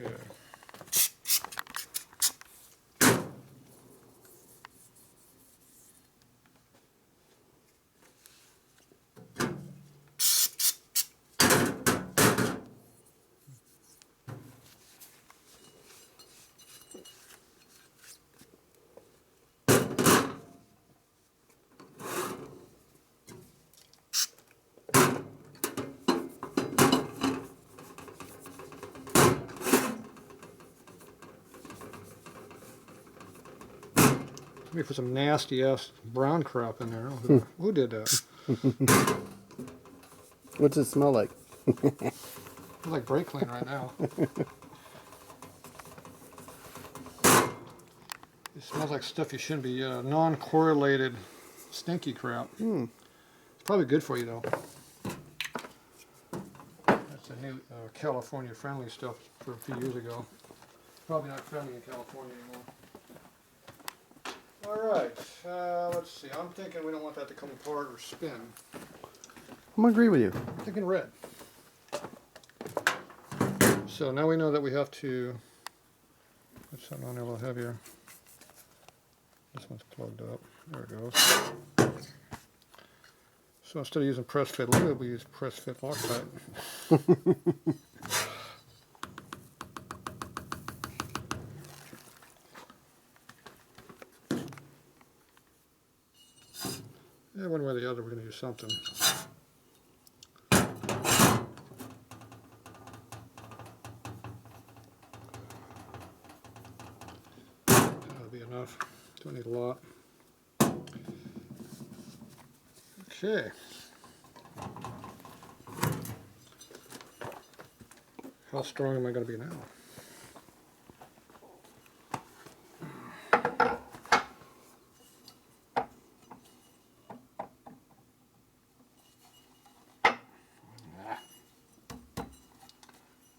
Okay. Maybe put some nasty ass brown crap in there. Who did that? What's it smell like? It's like brake clean right now. It smells like stuff you shouldn't be. Non-correlated stinky crap. It's probably good for you though. That's a new California friendly stuff for a few years ago. Probably not friendly in California anymore. Alright, let's see. I'm thinking we don't want that to come apart or spin. I'm gonna agree with you. I'm thinking red. So now we know that we have to put something on there a little heavier. This one's plugged up. There it goes. So instead of using press fit lube, we use press fit Loctite. Yeah, one way or the other, we're going to do something. That'll be enough. Don't need a lot. Okay. How strong am I going to be now?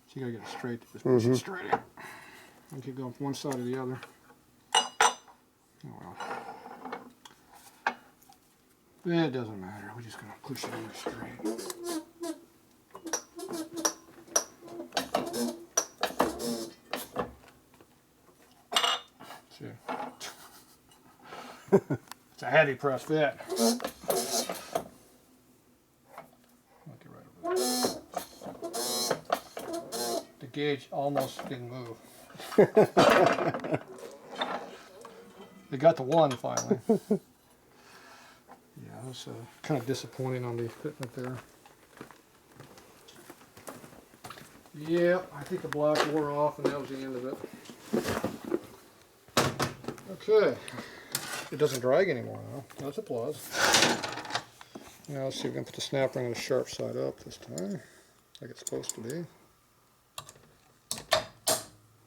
So you gotta get it straight. Just push it straight in. And keep going from one side to the other. Oh well. It doesn't matter. We're just gonna push it in straight. See. It's a heavy press fit. Gauge almost didn't move. They got the one finally. Yeah, that was kind of disappointing on the fitment there. Yeah, I think the block wore off and that was the end of it. Okay. It doesn't drag anymore now. That's a plus. Now let's see if we can put the snap ring on the sharp side up this time, like it's supposed to be.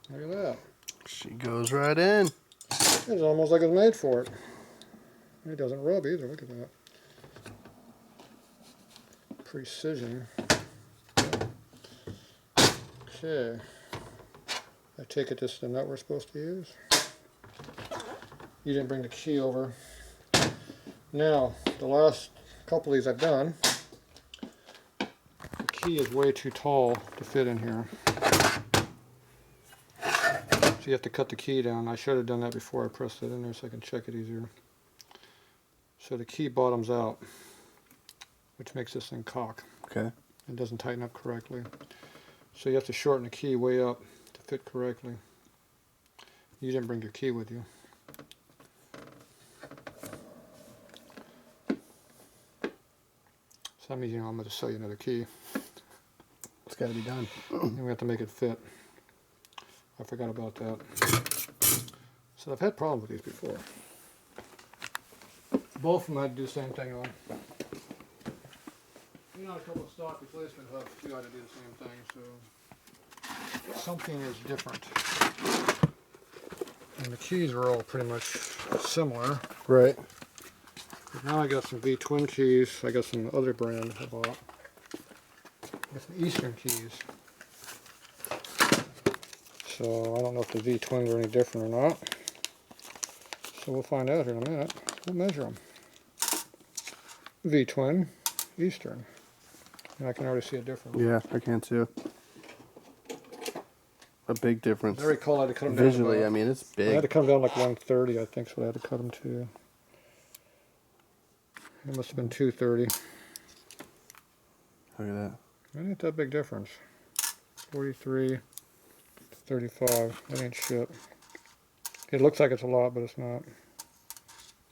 Look at that. She goes right in. It's almost like it's made for it. It doesn't rub either. Look at that. Precision. Okay. I take it this is the nut we're supposed to use. You didn't bring the key over. Now, the last couple of these I've done, the key is way too tall to fit in here. You have to cut the key down. I should have done that before I pressed it in there so I can check it easier. So the key bottoms out, which makes this thing cock. Okay. It doesn't tighten up correctly. So you have to shorten the key way up to fit correctly. You didn't bring your key with you. So that means, you know, I'm going to sell you another key. It's got to be done. And we have to make it fit. I forgot about that. So I've had problems with these before. Both of them had to do the same thing on. You know, a couple of stock replacement hubs too had to do the same thing, so something is different. And the keys are all pretty much similar. Right. But now I got some V-twin keys. I got some other brand I bought. I got some Eastern keys. So I don't know if the V-twins are any different or not. So we'll find out here in a minute. We'll measure them. V-twin, Eastern. And I can already see a difference. Yeah, I can too. a big difference. I recall I had to cut them down. Visually, I mean, it's I had to big. cut them down like 130, I think, is what I had to cut them to. It must have been 230. Look at that. That ain't that big difference. 43 to 35. That ain't shit. It looks like it's a lot, but it's not.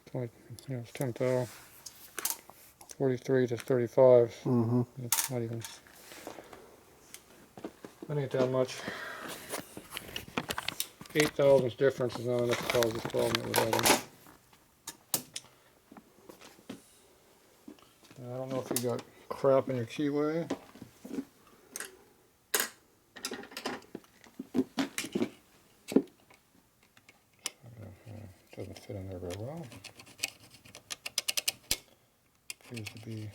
It's only, you know, it's 10 thou. 43 to 35. Mm-hmm. It's not even. That ain't that much. 8 thousandths difference is not enough to cause this problem that we're having. I don't know if you got crap in your keyway. Doesn't fit in there very well. Appears to be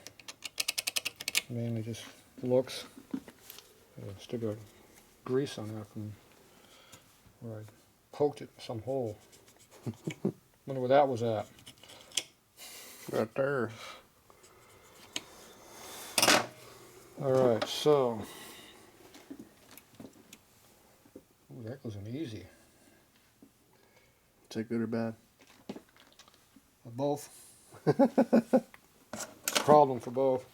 mainly just looks. Still got grease on that from where I poked it in some hole. Wonder where that was at. Right there. Alright, so. Ooh, that goes in easy. Is that good or bad? Both. Problem for both.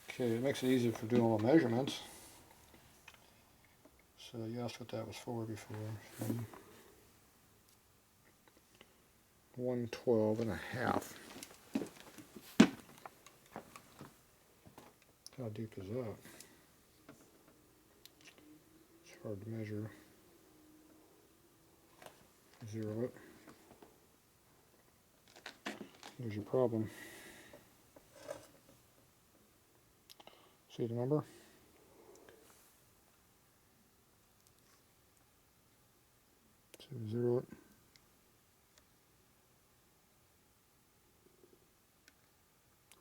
Okay, it makes it easier for doing all the measurements. So you asked what that was for before. 112 and a half. How deep is that? It's hard to measure. Zero it. There's your problem. See the number? So zero it.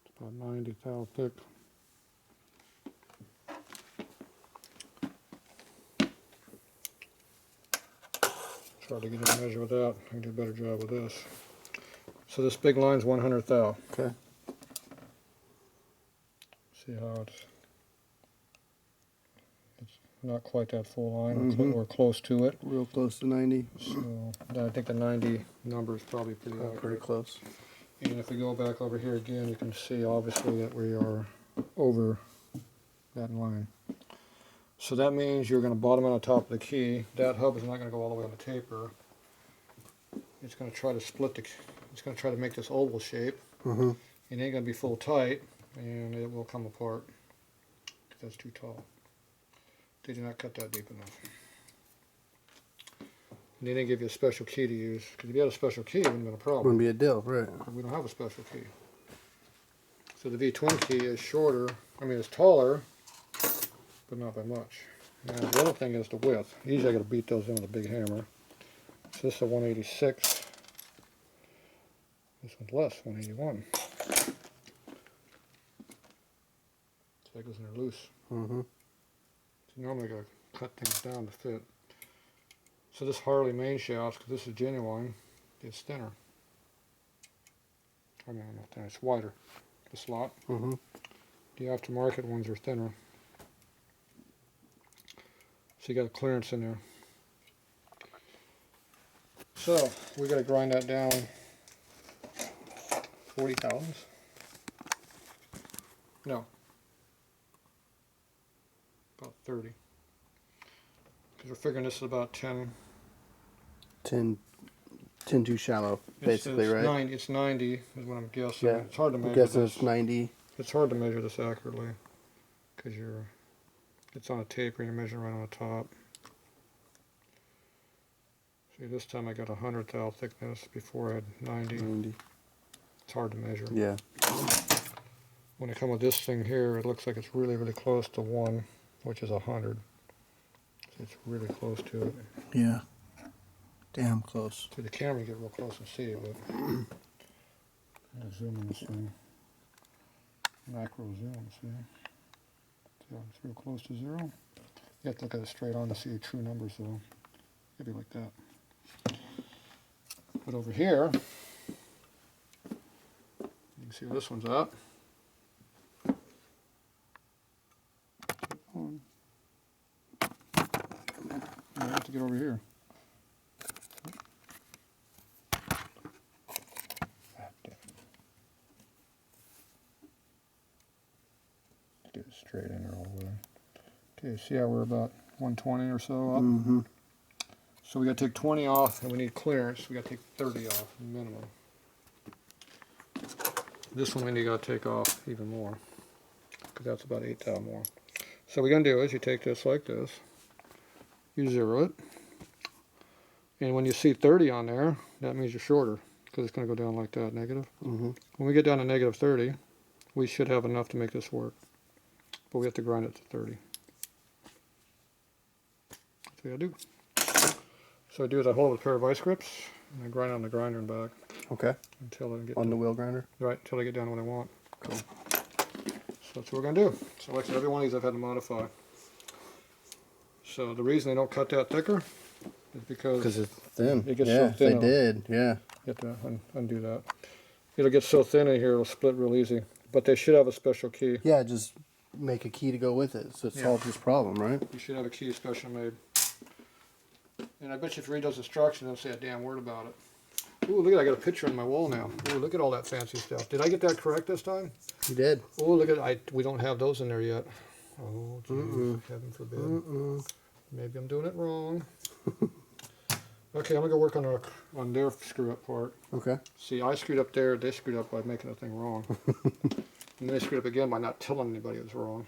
It's about 90 thou thick. It's hard to get a measure with that. I can do a better job with this. So this big line's 100 thou. Okay. See how it's not quite that full line, or close to it. Real close to 90. So I think the 90 number is probably pretty accurate. Pretty close. And if we go back over here again, you can see obviously that we are over that line. So that means you're going to bottom on the top of the key. That hub is not going to go all the way on the taper. It's going to try to split the. It's going to try to make this oval shape. Mm-hmm. It ain't going to be full tight, and it will come apart because that's too tall. They did not cut that deep enough. And they didn't give you a special key to use, because if you had a special key, it wouldn't have been a problem. Wouldn't be a deal, right? But we don't have a special key. So the V-twin key is shorter, it's taller, but not by much. Now the other thing is the width. Usually I got to beat those in with a big hammer. So this is a 186. This one's less, 181. So that goes in there loose. Mm-hmm. So normally I got to cut things down to fit. So this Harley main shaft, because this is genuine, it's thinner. I mean, not thinner, it's wider, the slot. Mm-hmm. The aftermarket ones are thinner. So you got a clearance in there. So we got to grind that down 40 thousandths. No. About 30. Because we're figuring this is about 10. 10 too shallow, basically, it's right? 90, it's 90 is what I'm guessing. Yeah. It's hard to I'm measure guessing this. it's 90. It's hard to measure this accurately because it's on a taper and you're measuring right on the top. See, this time I got 100 thou thickness. Before I had 90. It's hard to measure. Yeah. When I come with this thing here, it looks like it's really, really close to 1, which is 100. So it's really close to it. Yeah. Damn close. See, the camera you get real close and see it, but I'm gonna zoom in this thing. Macro zoom, see? See how it's real close to 0? You have to look at it straight on to see true numbers, though. It'd be like that. But over here, you can see where this one's at. I have to get over here. Get it straight in there all the way. Okay, see how we're about 120 or so up? Mm-hmm. So we got to take 20 off, and we need clearance. We got to take 30 off minimum. This one we got to take off even more, because that's about 8 thou more. So what you're going to do is you take this like this, you zero it, and when you see 30 on there, that means you're shorter, because it's going to go down like that, negative. Mm-hmm. When we get down to negative 30, we should have enough to make this work, but we have to grind it to 30. That's what I do. So I do is I hold with a pair of vice grips, and I grind on the grinder and back. Okay. Until I get on the wheel grinder. Right, until I get down to what I want. Cool. So that's what we're gonna do. So like I said, every one of these I've had to modify. So the reason they don't cut that thicker is because it's thin. it gets yeah, so thin. they did. Yeah. You have to undo that. It'll get so thin in here, it'll split real easy. But they should have a special key. Yeah, just make a key to go with it, so it solves this problem, right? You should have a key special made. And I bet you if you read those instructions, they'll say a damn word about it. Ooh, look at that, I got a picture on my wall now. Ooh, look at all that fancy stuff. Did I get that correct this time? You did. Oh, look at we don't have those in there yet. Oh, geez, heaven forbid. Maybe I'm doing it wrong. Okay, I'm gonna go work on their screw up part. Okay. See, I screwed up there. They screwed up by making the thing wrong, and then they screwed up again by not telling anybody it was wrong.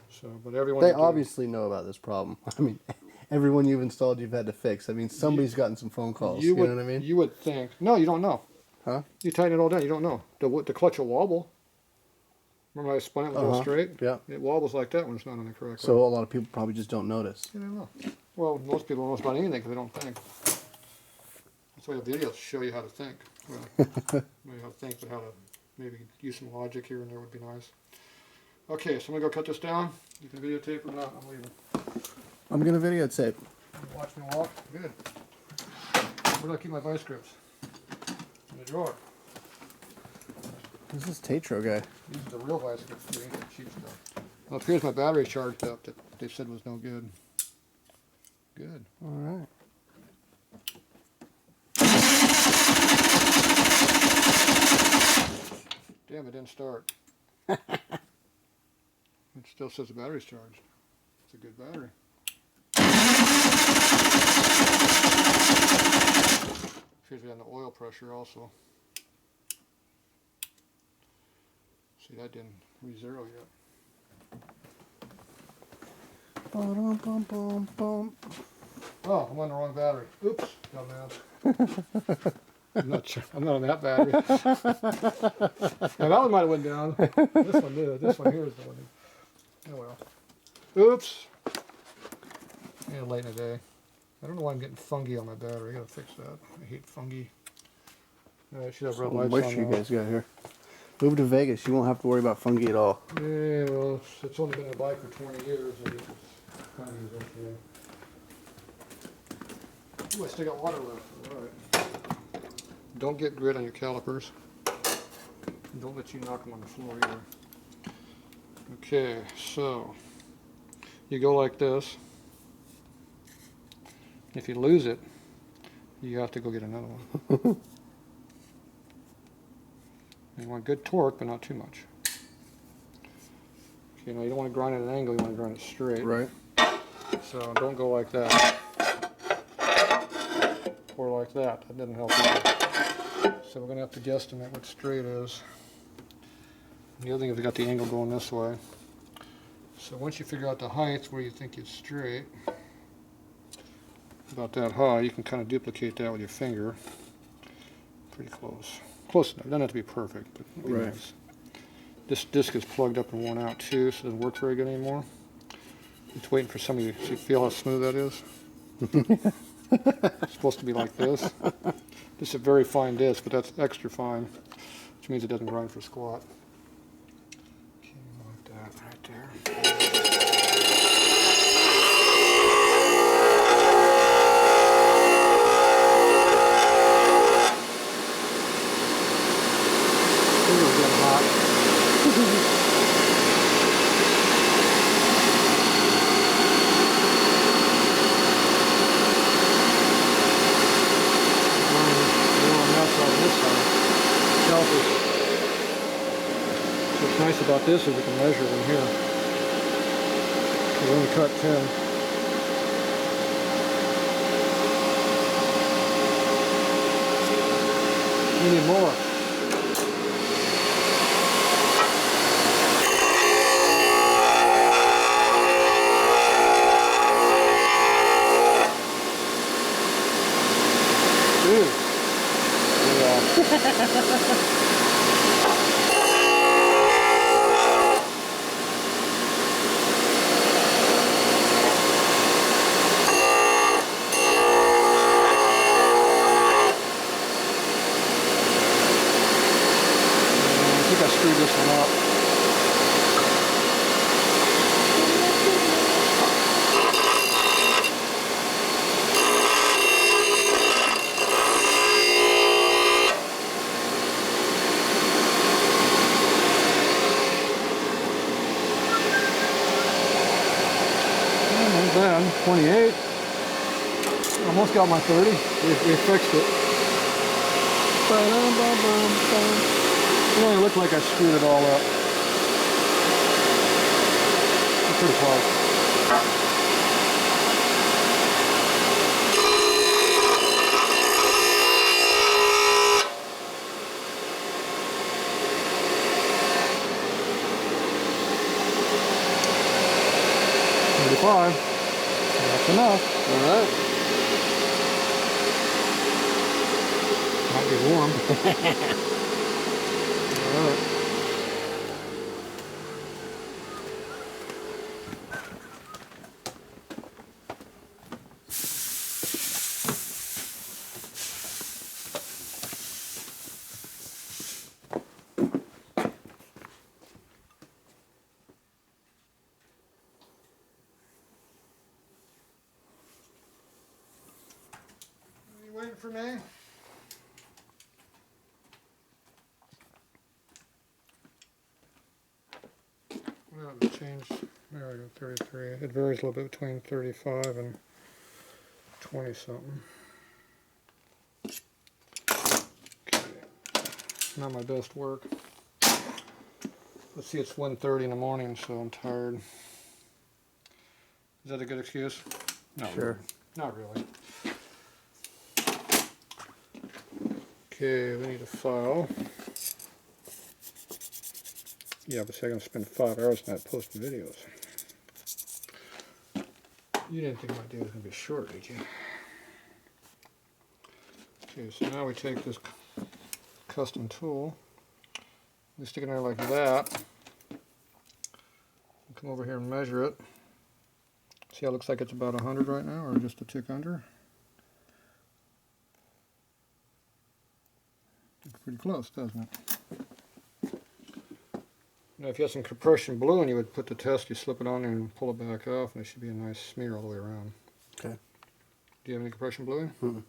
So, but everyone. They obviously know about this problem. I mean, everyone you've installed, you've had to fix. I mean, somebody's gotten some phone calls. You know what I mean? You would think. No, you don't know. Huh? You tighten it all down. You don't know. The clutch will wobble. Remember I spun it with all straight? Yeah. It wobbles like that when it's not on the correct way. So a lot of people probably just don't notice. You don't know. Well, most people don't know about anything because they don't think. That's why the videos show you how to think. Well, maybe how to think, but how to maybe use some logic here and there would be nice. Okay, so I'm going to go cut this down. You can videotape or not. I'm leaving. I'm going to videotape. Watch me walk. Good. Where do I keep my vice grips? In the drawer. Who's this Tatro guy? These are the real vice grips. These ain't the cheap stuff. Well, here's my battery charged up that they said was no good. Good. All right. Damn, it didn't start. It still says the battery's charged. It's a good battery. Appears to be on the oil pressure also. See, that didn't re-zero yet. Bum, bum, bum, bum. Oh, I'm on the wrong battery. Oops, dumbass. I'm not on that battery. Now that one might have went down. This one did. This one here is the one. Oh well. Oops. Yeah, late in the day. I don't know why I'm getting fungi on my battery. I gotta fix that. I hate fungi. I should have red lights on. What you guys got here? Move to Vegas. You won't have to worry about fungi at all. Yeah, well, it's only been a bike for 20 years. I guess it's kind of easy. Yeah. Ooh, I still got water left. All right. Don't get grit on your calipers. Don't let you knock them on the floor either. Okay, so you go like this. If you lose it, you have to go get another one. You want good torque, but not too much. Okay, now you don't want to grind at an angle, you want to grind it straight. Right. So don't go like that. Or like that. That doesn't help either. So we're going to have to guesstimate what straight is. The other thing is we got the angle going this way. So once you figure out the height where you think it's straight, about that high, you can kind of duplicate that with your finger. Pretty close. Close enough. It doesn't have to be perfect, but it'll be nice. This disc is plugged up and worn out too, so it doesn't work very good anymore. It's waiting for somebody to feel how smooth that is. It's supposed to be like this. This is a very fine disc, but that's extra fine, which means it doesn't grind for squat. Okay, like that right there. nice about this is we can measure them here. We only cut 10. We need more. Dude. Yeah. I screwed this one up. Not bad. 28. Almost got my 30. We fixed it. It only looked like I screwed it all up. It's pretty close. That's enough. All right. Might be warm. Alright. Are you waiting for me? Well, it changed. There we go, 33. It varies a little bit between 35 and 20 something. Okay. Not my best work. Let's see, it's 1:30 in the morning, so I'm tired. Is that a good excuse? No. Sure. Not really. Okay, we need a file. Yeah, but see, I'm going to spend 5 hours on that posting videos. You didn't think my day was going to be short, did you? Okay, so now we take this custom tool, we stick it in there like that, come over here and measure it. See how it looks like it's about 100 right now, or just a tick under? It's pretty close, doesn't it? Now if you have some compression blue and you would put the test, you slip it on there and pull it back off, and it should be a nice smear all the way around. Okay. Do you have any compression bluing? Mm-mm.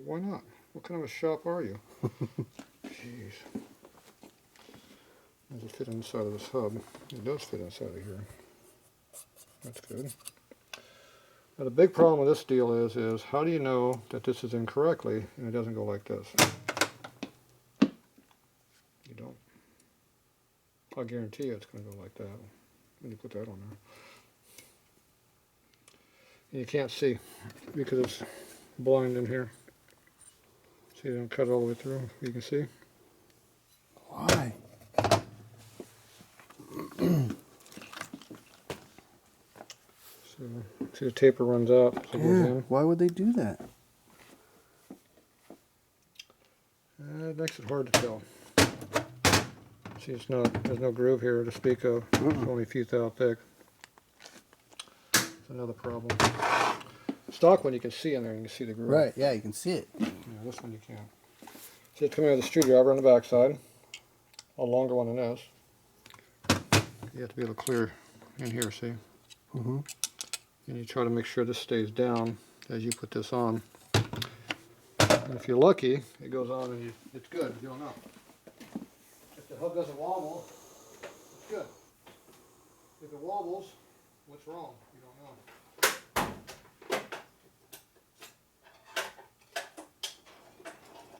Why not? What kind of a shop are you? Jeez. Does it fit inside of this hub? It does fit inside of here. That's good. Now the big problem with this deal is how do you know that this is in correctly and it doesn't go like this? You don't. I'll guarantee you it's going to go like that when you put that on there. And you can't see because it's blind in here. See, you don't cut it all the way through. You can see. Why? So, see the taper runs out. So it goes in. Why would they do that? It makes it hard to tell. See, it's not. There's no groove here to speak of. It's only a few thou thick. That's another problem. Stock one you can see in there. You can see the groove. Right. Yeah, you can see it. Yeah, this one you can't. See, it's coming out of the screwdriver on the back side. A longer one than this. You have to be able to clear in here. See. Mm-hmm. And you try to make sure this stays down as you put this on. And if you're lucky, it goes on and it's good. You don't know. If the hub doesn't wobble, it's good. If it wobbles, what's wrong?